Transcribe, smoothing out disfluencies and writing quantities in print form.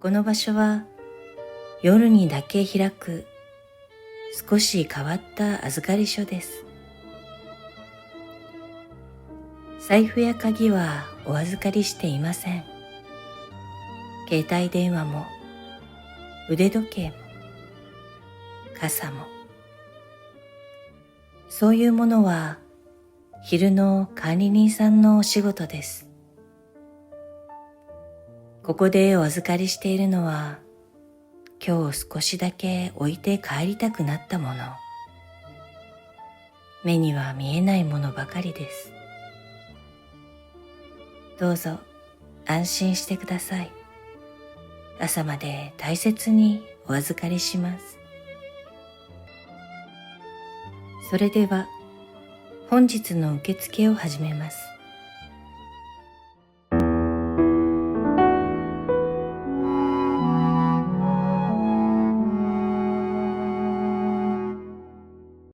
この場所は夜にだけ開く少し変わった預かり所です。財布や鍵はお預かりしていません。携帯電話も腕時計も傘も、そういうものは昼の管理人さんのお仕事です。ここでお預かりしているのは、今日少しだけ置いて帰りたくなったもの、目には見えないものばかりです。どうぞ安心してください。朝まで大切にお預かりします。それでは本日の受付を始めます。